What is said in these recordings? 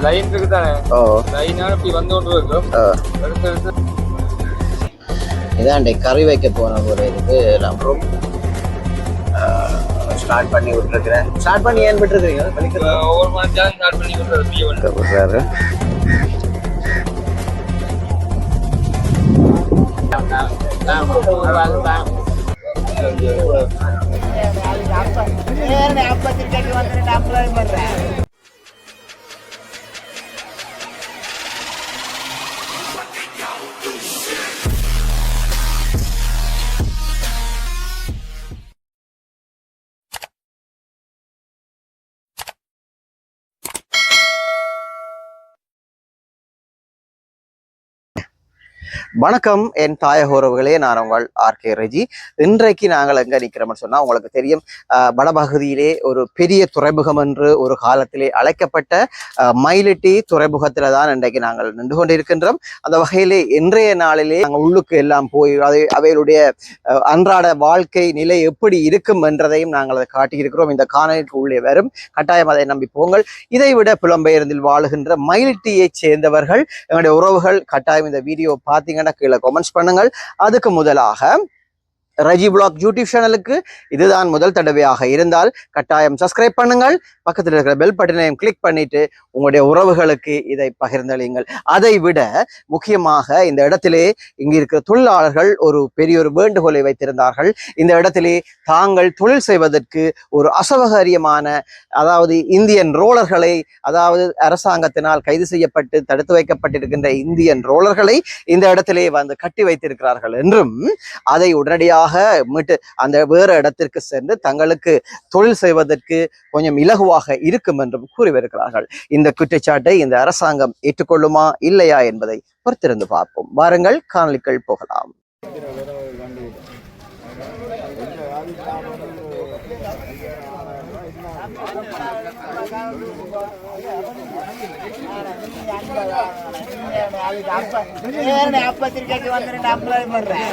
Line இருக்குதானே லைனால இப்படி வந்து கொண்டு இருக்கும் இதாண்டே கறி வைக்க போன ஒரு இதுக்கு நம்பரும் ஸ்டார்ட் பண்ணி விட்டுருக்கிறேன். ஸ்டார்ட் பண்ணி ஏன் விட்டுருக்கீங்க? ஒவ்வொரு மணி நேரம் ஸ்டார்ட் பண்ணி விட்டுறாரு. வணக்கம் என் தாயக உறவுகளே, நான் உங்கள் ஆர்கே ரெஜி. இன்றைக்கு நாங்கள் எங்கே நிற்கிறோம்னு சொன்னால் உங்களுக்கு தெரியும், வடபகுதியிலே ஒரு பெரிய துறைமுகம் என்று ஒரு காலத்திலே அழைக்கப்பட்ட மயிலிட்டி துறைமுகத்தில் தான் இன்றைக்கு நாங்கள் நின்று கொண்டிருக்கின்றோம். அந்த வகையிலே இன்றைய நாளிலே நாங்கள் உள்ளுக்கு எல்லாம் போய் அவைகளுடைய அன்றாட வாழ்க்கை நிலை எப்படி இருக்கும் என்றதையும் நாங்கள் அதை காட்டியிருக்கிறோம். இந்த காணொளிக்கு உள்ளே வரும் கட்டாயம் அதை நம்பி போங்கள். இதைவிட புலம்பெயர்ந்தில் வாழுகின்ற மயிலிட்டியை சேர்ந்தவர்கள் எங்களுடைய உறவுகள் கட்டாயம் இந்த வீடியோ பார்த்தீங்கன்னா கீழே கமெண்ட்ஸ் பண்ணுங்கள். அதுக்கு முதலாக ரஜி பிளாக் யூடியூப் சேனலுக்கு இதுதான் முதல் தடவையாக இருந்தால் கட்டாயம் சப்ஸ்கிரைப் பண்ணுங்கள். பக்கத்தில் இருக்கிற பெல் பட்டனையும் கிளிக் பண்ணிட்டு உங்களுடைய உறவுகளுக்கு இதை பகிர்ந்தளியுங்கள். அதை விட முக்கியமாக இந்த இடத்திலே இங்கு இருக்கிற தொழிலாளர்கள் ஒரு பெரிய ஒரு வேண்டுகோளை வைத்திருந்தார்கள். இந்த இடத்திலே தாங்கள் தொழில் செய்வதற்கு ஒரு அசௌகரியமான, அதாவது இந்தியன் ரோலர்களை, அதாவது அரசாங்கத்தினால் கைது செய்யப்பட்டு தடுத்து வைக்கப்பட்டிருக்கின்ற இந்தியன் ரோலர்களை இந்த இடத்திலே வந்து கட்டி வைத்திருக்கிறார்கள் என்றும், அதை உடனடியாக மீட்டு அந்த வேறு இடத்திற்கு சென்று தங்களுக்கு தொழில் செய்வதற்கு கொஞ்சம் இலகுவாக இருக்கும் என்றும் கூறி வருகிறார்கள். இந்த குற்றச்சாட்டை இந்த அரசாங்கம் ஏற்றுக்கொள்ளுமா இல்லையா என்பதை பொறுத்திருந்து பார்ப்போம். வாருங்கள், காணொளிகள் போகலாம். பத்திரிக்கைக்கு வந்து அப்ளை பண்றேன்.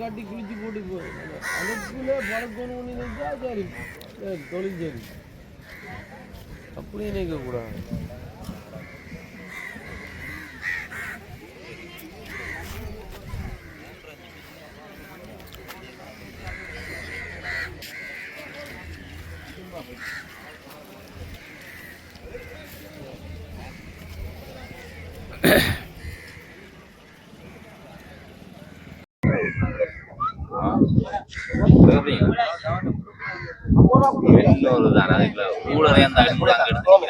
கட்டி குளிச்சு போட்டு போய் அதுக்குள்ளே பழக்கணும் சரி தொழில் சரி அப்படி நினைக்க கூடாது. இன்னொருதான் அதுக்குள்ள கூட எடுத்துக்கிறாங்க.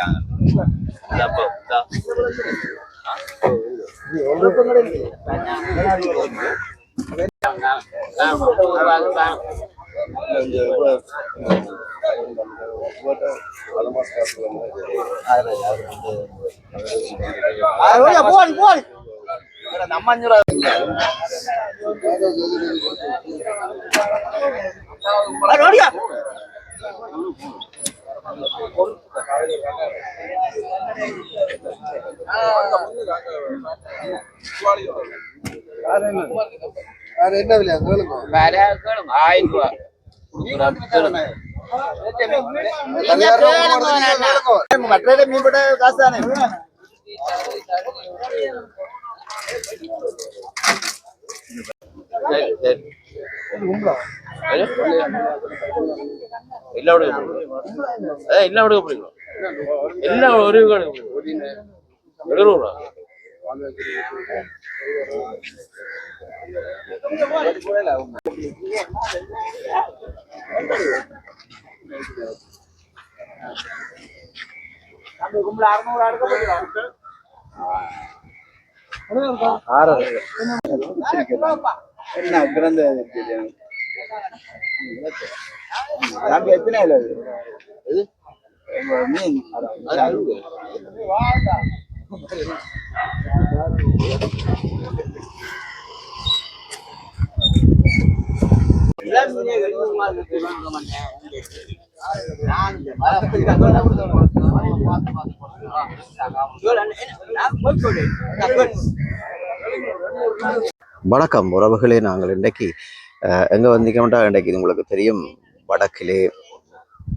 என்ன விலை கேளுங்க? 1000 ரூபாய். மற்ற மீன் காசு தானே. எல்லாம் ஒரு என்ன பிறந்த எத்தனை மீன் வணக்கம் உறவுகளே, நாங்கள் இன்றைக்கு எங்கே வந்திக்கோம்டா, இன்றைக்கு உங்களுக்கு தெரியும் வடக்கிலே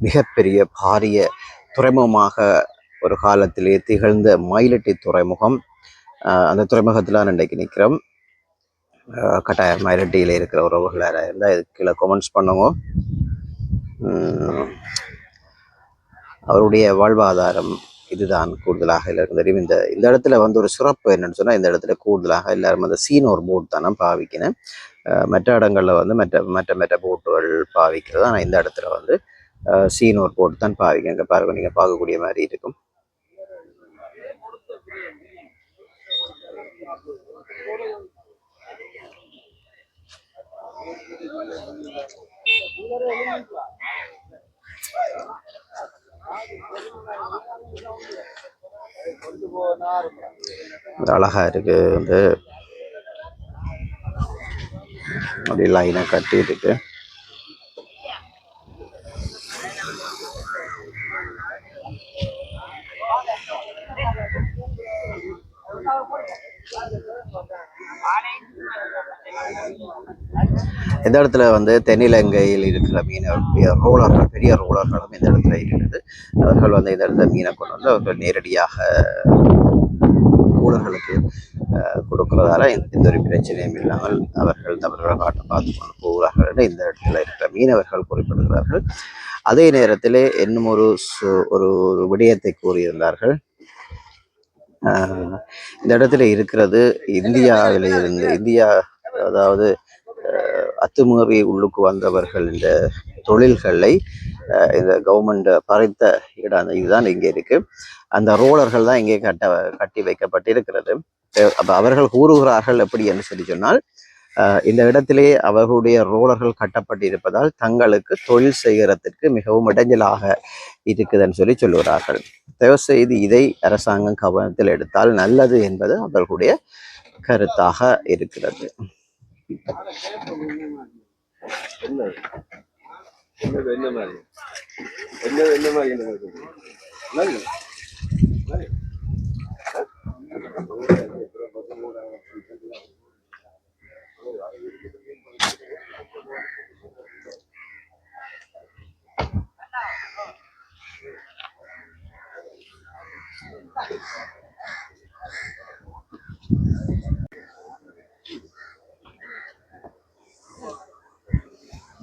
மிகப்பெரிய பாரிய துறைமுகமாக ஒரு காலத்திலே திகழ்ந்த மயிலட்டி துறைமுகம். அந்த துறைமுகத்தில் இன்றைக்கு நிற்கிறோம். கட்டாயம் மயிலட்டியில் இருக்கிற உறவுகளாக இருந்தால் இதுக்கு கீழே கமெண்ட்ஸ் பண்ணுங்க. அவருடைய வாழ்வாதாரம் இதுதான் கூடுதலாக எல்லாருக்கும் தெரியும். இந்த இடத்துல வந்து ஒரு சிறப்பு என்னன்னு சொன்னால், இந்த இடத்துல கூடுதலாக எல்லாரும் அந்த சீனோர் போட் தானே பாவிக்கணும். மற்ற இடங்களில் வந்து மற்ற போட்டுகள் பாவிக்கிறது. ஆனால் இந்த இடத்துல வந்து சீனோர் போட்டு தான் பாவிக்க. இங்கே பாருங்க, நீங்கள் பார்க்கக்கூடிய மாதிரி இருக்கும். அழகா இருக்கு. வந்து அப்படி லைனை கட்டி இருக்கு. இந்த இடத்துல வந்து தென்னிலங்கையில் இருக்கிற ரோலர்கள், பெரிய ரோலர்களும் இந்த இடத்துல இருக்குது. அவர்கள் வந்து இந்த இடத்துல மீனை கொண்டு வந்து அவர்கள் நேரடியாக கூலர்களுக்கு கொடுக்கிறதால எந்த ஒரு பிரச்சனையும் இல்லாமல் அவர்கள் தமிழக காட்டை பார்த்து கொண்டு போகிறார்கள் இந்த இடத்துல இருக்கிற மீனவர்கள் குறிப்பிடுகிறார்கள். அதே நேரத்தில் இன்னும் ஒரு விடயத்தை கூறியிருந்தார்கள். இந்த இடத்துல இருக்கிறது இந்தியா அதாவது அத்துமீறி உள்ளுக்கு வந்தவர்கள் இந்த தொழில்களை இந்த கவர்மெண்ட் பறித்த இடம் இதுதான் இங்கே இருக்கு. அந்த ரோலர்கள் தான் இங்கே கட்டி வைக்கப்பட்டிருக்கிறது. அப்போ அவர்கள் கூறுகிறார்கள் எப்படி என்று சொல்லி சொன்னால், இந்த இடத்திலே அவர்களுடைய ரோலர்கள் கட்டப்பட்டிருப்பதால் தங்களுக்கு தொழில் செய்கிறதுக்கு மிகவும் இடைஞ்சலாக இருக்குதுன்னு சொல்லுகிறார்கள். தயவு செய்து இதை அரசாங்கம் கவனத்தில் எடுத்தால் நல்லது என்பது அவர்களுடைய கருத்தாக இருக்கிறது.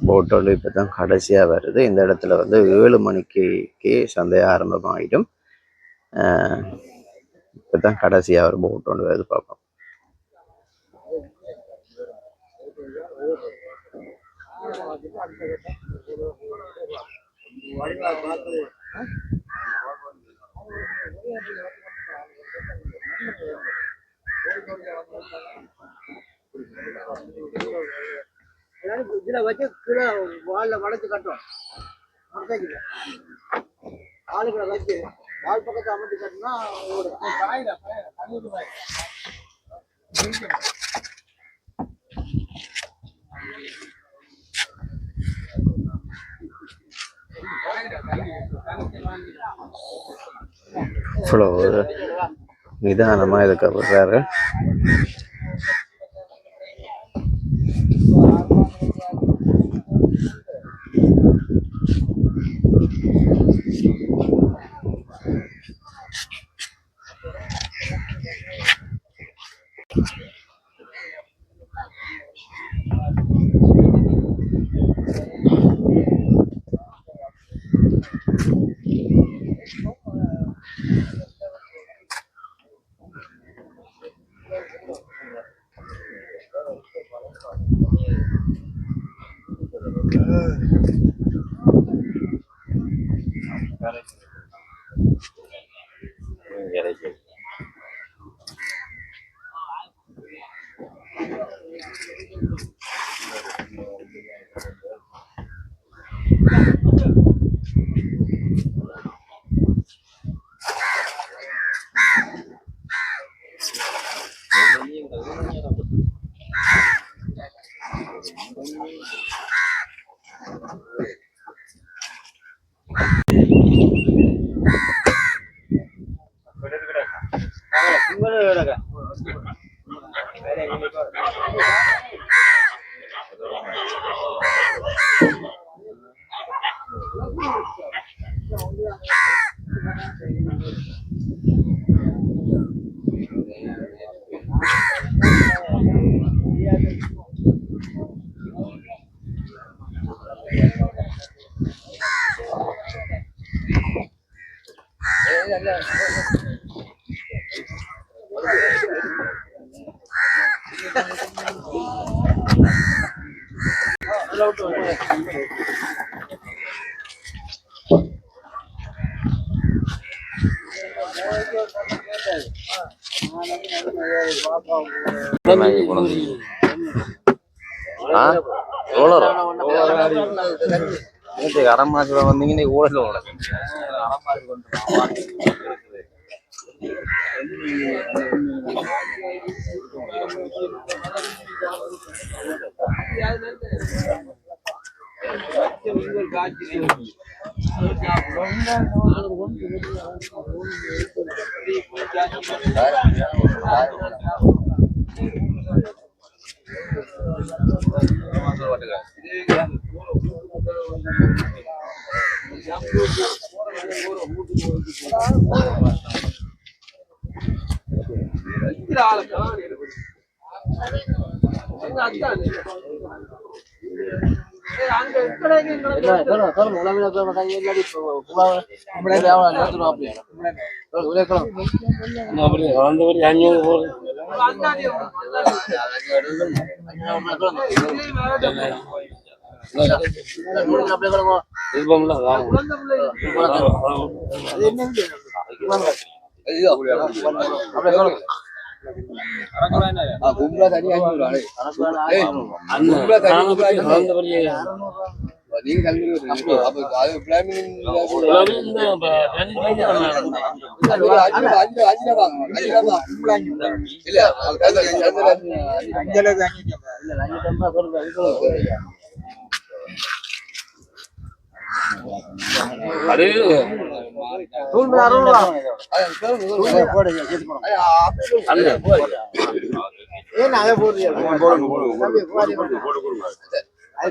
போட் வந்து இப்போ தான் கடைசியாக வருது. இந்த இடத்துல வந்து 7 மணிக்கு சந்தை ஆரம்பமாகிடும். இப்போ தான் கடைசியாக ஒரு போட் ஒன்று வருது, பார்ப்போம். இதுல வச்சு கீழே வால்ல வளைச்சு கட்டும். ஆளுகளை வச்சு வால் பக்கத்தை அமைச்சு கட்டினா இவ்வளோ நிதானமாக இதுக்கு விடுறாரு. அரை மாசம் வந்தீங்கன்னா ஓடல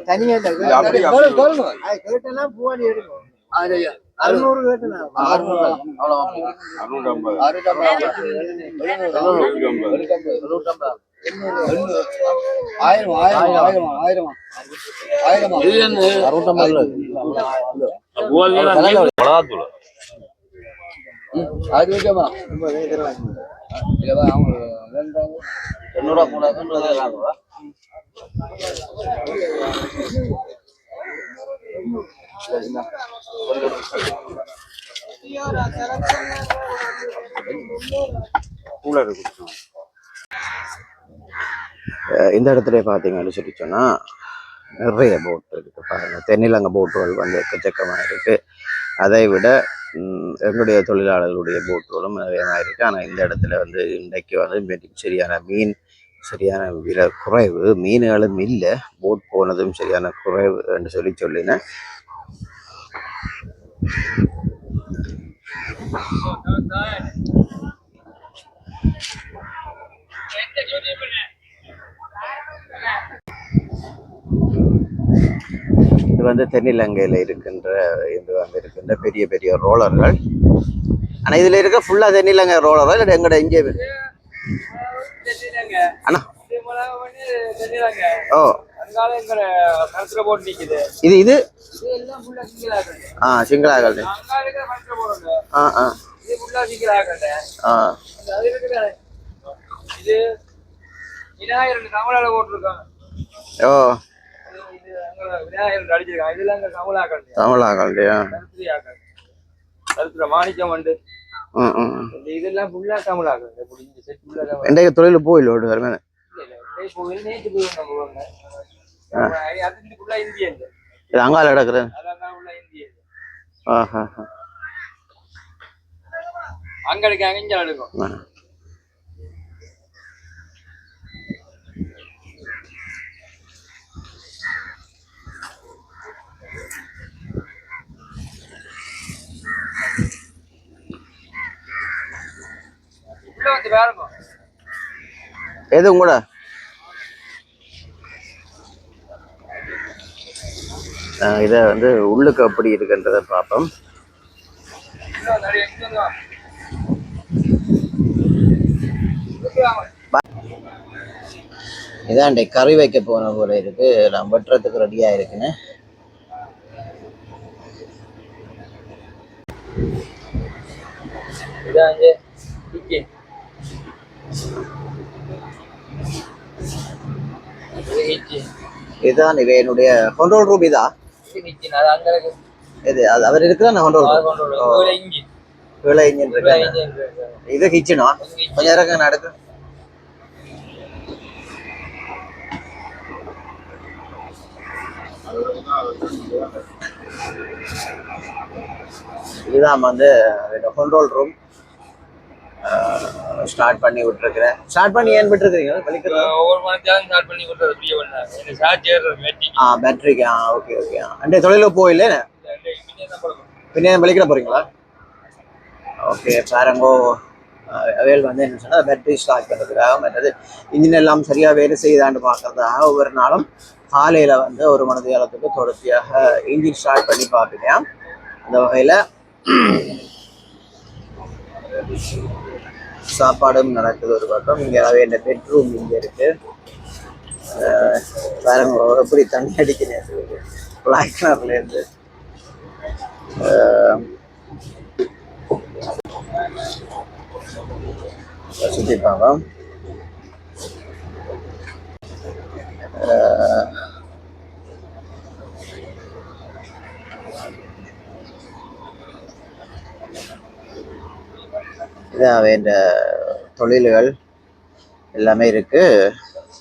தனியா கேட்டெல்லாம் பூவாடி எடுக்கும் 600 கேட்டலாம் 800 இந்த இடத்துல பாத்தீங்கன்னு சொல்லி சொன்னா நிறைய போட் இருக்கு பாருங்க. தென்னிலங்கை போட்டுகள் வந்து எக்கச்சக்கமா இருக்கு. அதை விட எங்களுடைய தொழிலாளர்களுடைய போட்டுகளும் நிறையமா இருக்கு. ஆனா இந்த இடத்துல வந்து இன்றைக்கு வந்து சரியான விலை குறைவு, மீன்களும் இல்லை, போட் போனதும் சரியான குறைவு என்று சொல்லினேன். இது வந்து தென்னிலங்கையில் இருக்கின்ற பெரிய பெரிய ரோலர்கள். ஆனா இதுல இருக்க ஃபுல்லா தென்னிலங்கை ரோலரா இல்லை எங்கட இங்கே அண்ணா? ஓ இது சிங்களாக்கள். இது ஃபுல்லா சீக்கிரம் ஆக்கட்டேன். ஆ அது இருக்குதானே. இது விநாயகர் கமலால போட்டிருக்காங்க. ஓ இது அங்க விநாயகர் அடிச்சிருக்காங்க. இதெல்லாம் அங்க கமலாக்கல். தமிழாக்கல்லையா? கருத்துரி ஆக்கல். கருத்துற மாணிக்கம் வந்து இதெல்லாம் ஃபுல்லா கமலாக்கல். இப்படி இந்த செட் ஃபுல்லா கமலாக்கல். எந்த தொழில் போயில்ல வருமே. போய் நேற்று போயிருந்தாங்க. அது ஃபுல்லா இந்தியன். இது அங்கால நடக்குது. அதெல்லாம் உள்ள இந்தியன். ஆஹா அங்க எடுக்காங்க இங்க எடுக்கும். உள்ள வந்து பாருங்க. எது உங்களோட இதை வந்து உள்ளுக்கு அப்படி இருக்குன்றதை பார்ப்போம். இதான் கறி வைக்க போன போல இருக்கு. நான் வெட்டுறதுக்கு ரெடியா இருக்குன்னு. இதுதான் இவ என்னுடைய கண்ட்ரோல் ரூம். இதா இது அவர் இருக்கிற கண்ட்ரோல் இன்ஜின் இருக்கு. இது கிச்சனா கொஞ்சம் நேரம் நடக்கு. இதுதான் வந்து கண்ட்ரோல் ரூம். ஸ்டார்ட் பண்ணி விட்டுருக்கிறேன். ஸ்டார்ட் பண்ணி ஏன் விட்டுருக்கீங்க? ஒவ்வொரு மணித்தாலும் ஸ்டார்ட் பண்ணி விட்டுறது ஃப்ரீ பண்ணாங்க. சார்ஜ் பேட்டரிக்கு. Okay okay. அண்டே தொழில போயில்ல பின்னே வலிக்கிற போறீங்களா? ஓகே பாருங்கோ. அவையில் வந்து என்ன சொன்னால் பேட்டரி ஸ்டார்ட் பண்ணுறதுக்காக மற்றது இன்ஜின் எல்லாம் சரியாக வேலை செய்யுதான்னு பார்க்கறதுக்காக ஒவ்வொரு நாளும் காலையில் வந்து ஒரு மணி நேரத்துக்கு தொடர்ச்சியாக இன்ஜின் ஸ்டார்ட் பண்ணி பார்ப்பீங்க. அந்த வகையில் சாப்பாடும் நடக்குது ஒரு பக்கம். இங்கே இந்த பெட்ரூம் இங்கே இருக்கு. பாருங்க எப்படி தண்ணி அடிக்கிறேன் பிளாக் கலர்ல இருந்து. சுற்றி பார்ப்போம். இதான் வேண்ட தொழில்கள் எல்லாமே இருக்கு.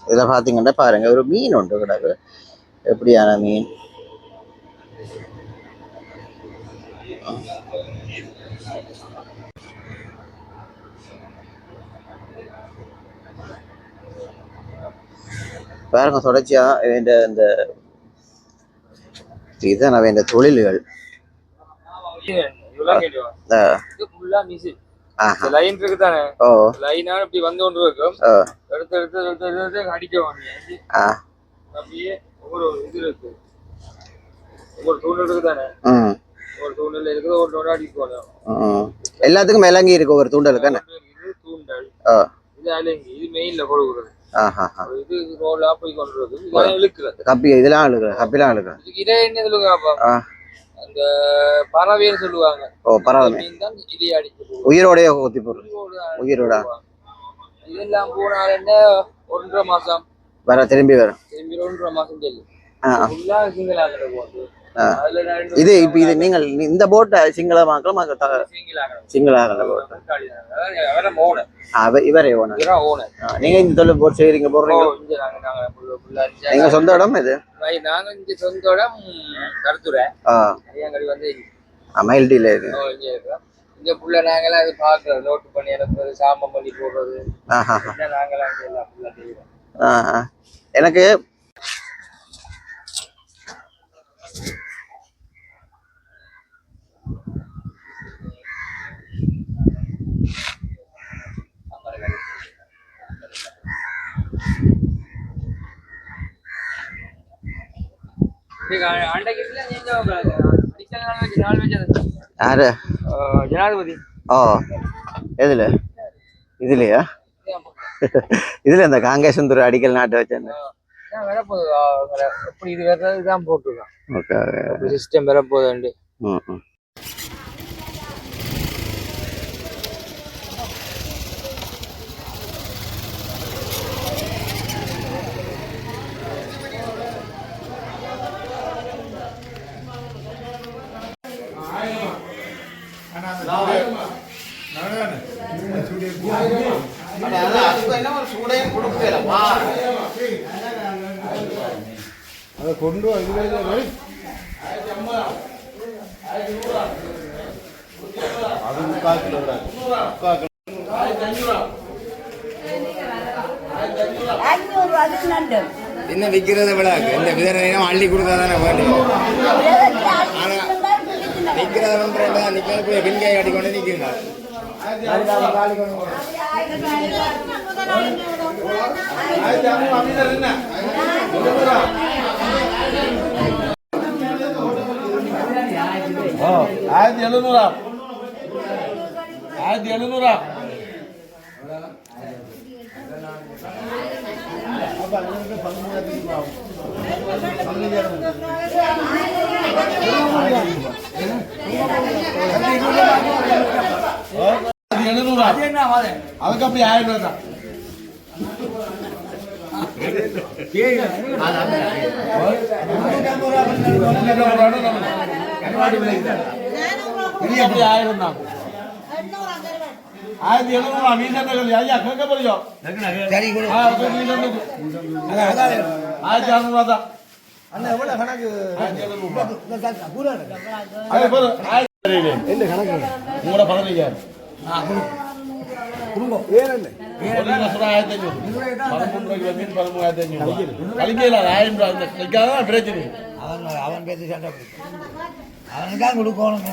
இதில் பார்த்தீங்கன்னா பாருங்க ஒரு மீன் ஒன்று கிடக்கு. எப்படியான மீன்? பாருங்க தொடர்ச்சியா வேண்ட இந்த இதுதான் வேண்ட தொழில்கள். லைன் இருக்கு தானே. லைனா இப்படி வந்து கொண்டு இருக்கும். எடுத்து எடுத்து எடுத்து எடுத்து அடிக்க வேண்டிய அப்படியே ஒவ்வொரு இது இருக்கு. ஒவ்வொரு தூண் இருக்கு தானே. ஒரு தூண்டில் இருக்குது. ஒரு தூண்டல் அடிக்கணும். எல்லாத்துக்கும் விளங்கி இருக்கு ஒரு தூண்டலுக்கு. இது தூண்டல். இது அலங்கி. இது மெயின்ல கொடுக்குறது. இது ரோலா போய் கொண்டு இருக்கு. இதெல்லாம் இழுக்குறது. கப்பி இதெல்லாம் இழுக்குறது. கப்பிலாம் இழுக்குறது. இதுக்கு இதே என்ன சொல்லுங்க? அந்த பறவைன்னு சொல்லுவாங்க. பறவை இதை அடிச்சு உயிரோடைய ஊத்தி போடுறது. உயிரோட இதெல்லாம் போனால என்ன 1.5 மாசம் வர திரும்பி 1.5 மாசம் சொல்லி இது இப்ப இது நீங்கள் இந்த போட்டை சிங்களமாக்கலாம் சிங்களாகல இவரே ஓனர். நீங்க இந்த தொழில் போட்டு செய்றீங்க போடுறீங்க. நீங்க சொந்த இடம் இது? நாங்க இங்க சொந்த இடம் கருத்துரை வந்து மயில்டில இருக்கு. இங்க புள்ள நாங்களாம் அது பாக்குறது நோட்டு பண்ணி அனுப்புறது சாமம் பண்ணி போடுறது நாங்களாம் எல்லாம் ஃபுல்லா செய்வோம். எனக்கு யாரு ஜனாதிபதி? எதுல? இதுலயா? இதுல இந்த காங்கேசந்துறை அடிக்கல் நாட்டு வச்சேன். இது வேறதான் போட்டுருக்கான் சிஸ்டம் வரப்போகுது. அதை கொண்டு வந்து அது முக்காக்கில் விடாது. என்ன விற்கிறத விட இந்த விதனையும் அள்ளி கொடுத்தா தானே வேணும். நிற்கிறத வந்து நிற்கிற பின்காய் கட்டி கொண்டு நிற்கிறீங்க. ஆயிரத்தி 700 1700 அதுக்கு அப்படி 1000 தான். அப்படி 1000 தான். 1700 மீன் ஐயா கேட்க போறியோ? 1600 தான். உங்களோட 15 பிரச்சனை அவன் பேசி சண்டை அவனுக்கு தான் கொடுக்கணும்.